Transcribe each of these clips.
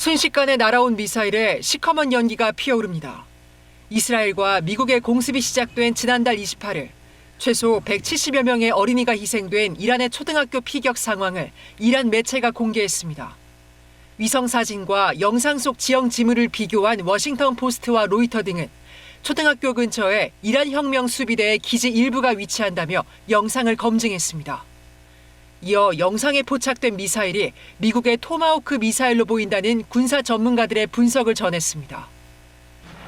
순식간에 날아온 미사일에 시커먼 연기가 피어오릅니다. 이스라엘과 미국의 공습이 시작된 지난달 28일, 최소 170여 명의 어린이가 희생된 이란의 초등학교 피격 상황을 이란 매체가 공개했습니다. 위성 사진과 영상 속 지형 지물을 비교한 워싱턴 포스트와 로이터 등은 초등학교 근처에 이란 혁명 수비대의 기지 일부가 위치한다며 영상을 검증했습니다. 이어 영상에 포착된 미사일이 미국의 토마호크 미사일로 보인다는 군사 전문가들의 분석을 전했습니다.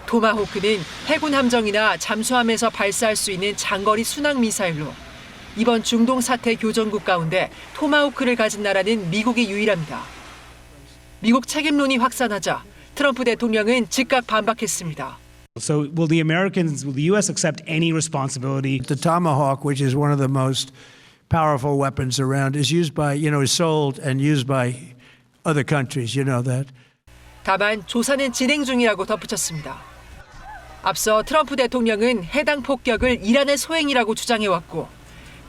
토마호크는 해군 함정이나 잠수함에서 발사할 수 있는 장거리 순항 미사일로 이번 중동 사태 교전국 가운데 토마호크를 가진 나라는 미국이 유일합니다. 미국 책임론이 확산하자 트럼프 대통령은 즉각 반박했습니다. So will the U.S. accept any responsibility? The Tomahawk, which is one of the most powerful weapons around, is used by, is sold and used by other countries. You know that. 다만 조사는 진행 중이라고 덧붙였습니다. 앞서 트럼프 대통령은 해당 폭격을 이란의 소행이라고 주장해왔고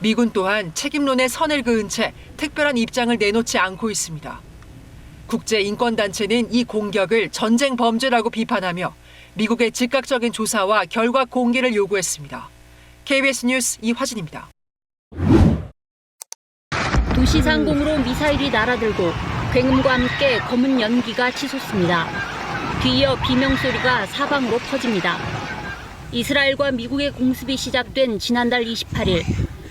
미군 또한 책임론에 선을 그은 채 특별한 입장을 내놓지 않고 있습니다. 국제인권단체는 이 공격을 전쟁 범죄라고 비판하며 미국의 즉각적인 조사와 결과 공개를 요구했습니다. KBS 뉴스 이화진입니다. 도시 상공으로 미사일이 날아들고 굉음과 함께 검은 연기가 치솟습니다. 뒤이어 비명소리가 사방으로 퍼집니다. 이스라엘과 미국의 공습이 시작된 지난달 28일,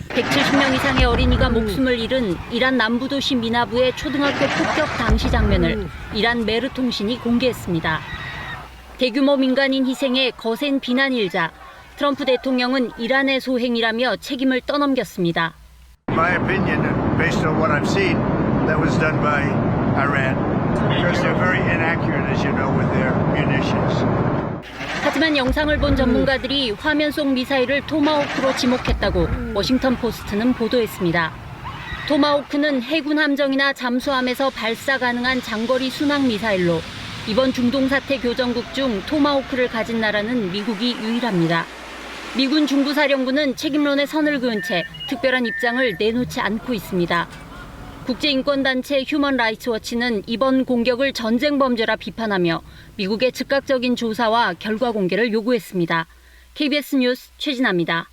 170명 이상의 어린이가 목숨을 잃은 이란 남부 도시 미나부의 초등학교 폭격 당시 장면을 이란 메르 통신이 공개했습니다. 대규모 민간인 희생에 거센 비난일자, 트럼프 대통령은 이란의 소행이라며 책임을 떠넘겼습니다. My opinion, based on what I've seen, that was done by Iran, because they're very inaccurate, as you know, with their munitions. 하지만 영상을 본 전문가들이 화면 속 미사일을 토마호크로 지목했다고 워싱턴 포스트는 보도했습니다. 토마호크는 해군 함정이나 잠수함에서 발사 가능한 장거리 순항 미사일로 이번 중동 사태 교전국 중 토마호크를 가진 나라는 미국이 유일합니다. 미군 중부사령부는 책임론에 선을 그은 채 특별한 입장을 내놓지 않고 있습니다. 국제인권단체 휴먼 라이츠 워치는 이번 공격을 전쟁 범죄라 비판하며 미국의 즉각적인 조사와 결과 공개를 요구했습니다. KBS 뉴스 최진아입니다.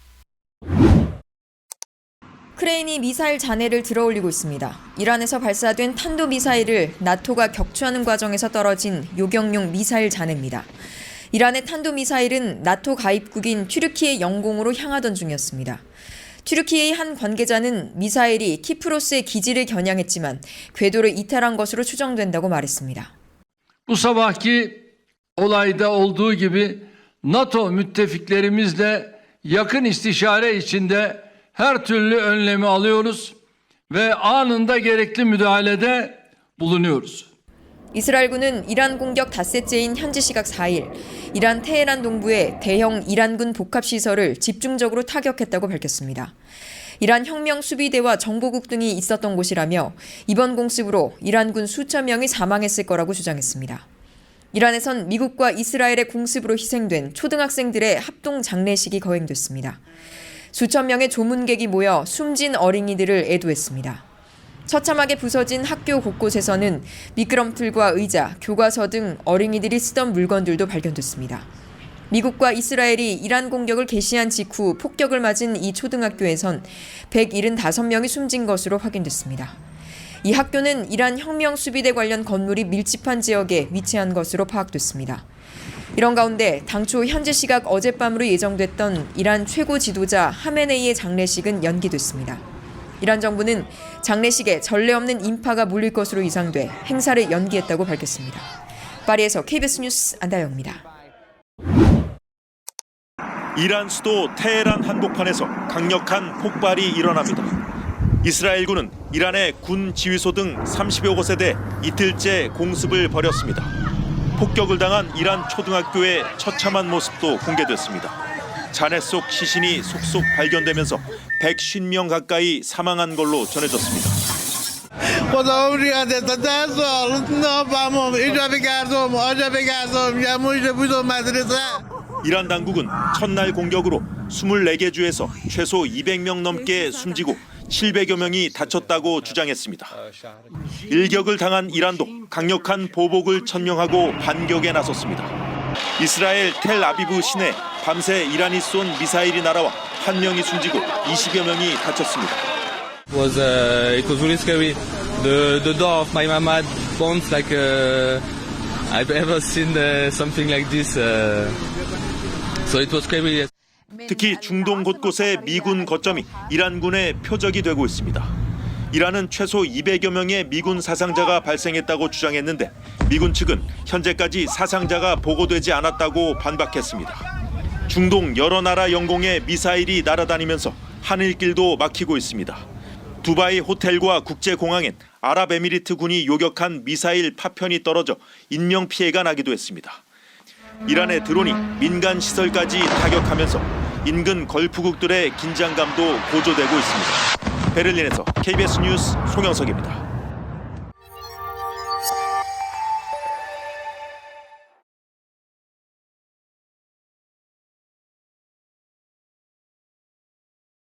크레인이 미사일 잔해를 들어올리고 있습니다. 이란에서 발사된 탄도미사일을 나토가 격추하는 과정에서 떨어진 요격용 미사일 잔해입니다. 이란의 탄도미사일은 나토 가입국인 튀르키예 영공으로 향하던 중이었습니다. 튀르키예의 한 관계자는 미사일이 키프로스의 기지를 겨냥했지만 궤도를 이탈한 것으로 추정된다고 말했습니다. Bu sabahki olayda olduğu gibi NATO müttefiklerimizle yakın istişare içinde her türlü önlemi alıyoruz ve anında gerekli müdahalede bulunuyoruz. 이스라엘군은 이란 공격 닷새째인 현지 시각 4일, 이란 테헤란 동부의 대형 이란군 복합시설을 집중적으로 타격했다고 밝혔습니다. 이란 혁명 수비대와 정보국 등이 있었던 곳이라며 이번 공습으로 이란군 수천 명이 사망했을 거라고 주장했습니다. 이란에선 미국과 이스라엘의 공습으로 희생된 초등학생들의 합동 장례식이 거행됐습니다. 수천 명의 조문객이 모여 숨진 어린이들을 애도했습니다. 처참하게 부서진 학교 곳곳에서는 미끄럼틀과 의자, 교과서 등 어린이들이 쓰던 물건들도 발견됐습니다. 미국과 이스라엘이 이란 공격을 개시한 직후 폭격을 맞은 이 초등학교에선 175명이 숨진 것으로 확인됐습니다. 이 학교는 이란 혁명 수비대 관련 건물이 밀집한 지역에 위치한 것으로 파악됐습니다. 이런 가운데 당초 현지 시각 어젯밤으로 예정됐던 이란 최고 지도자 하메네이의 장례식은 연기됐습니다. 이란 정부는 장례식에 전례 없는 인파가 몰릴 것으로 예상돼 행사를 연기했다고 밝혔습니다. 파리에서 KBS 뉴스 안다영입니다. 이란 수도 테헤란 한복판에서 강력한 폭발이 일어납니다. 이스라엘군은 이란의 군 지휘소 등 30여 곳에 대해 이틀째 공습을 벌였습니다. 폭격을 당한 이란 초등학교의 처참한 모습도 공개됐습니다. 잔해 속 시신이 속속 발견되면서 150명 가까이 사망한 걸로 전해졌습니다. 이란 당국은 첫날 공격으로 24개 주에서 최소 200명 넘게 숨지고 700여 명이 다쳤다고 주장했습니다. 일격을 당한 이란도 강력한 보복을 천명하고 반격에 나섰습니다. 이스라엘 텔아비브 시내 밤새 이란이 쏜 미사일이 날아와 1명이 숨지고 20여 명이 다쳤습니다. It was really scary. The door of my mama bounced like I've ever seen something like this. So it was scary. 특히 중동 곳곳의 미군 거점이 이란군의 표적이 되고 있습니다. 이란은 최소 200여 명의 미군 사상자가 발생했다고 주장했는데 미군 측은 현재까지 사상자가 보고되지 않았다고 반박했습니다. 중동 여러 나라 영공에 미사일이 날아다니면서 하늘길도 막히고 있습니다. 두바이 호텔과 국제공항엔 아랍에미리트 군이 요격한 미사일 파편이 떨어져 인명피해가 나기도 했습니다. 이란의 드론이 민간 시설까지 타격하면서 인근 걸프국들의 긴장감도 고조되고 있습니다. 베를린에서 KBS 뉴스 송영석입니다.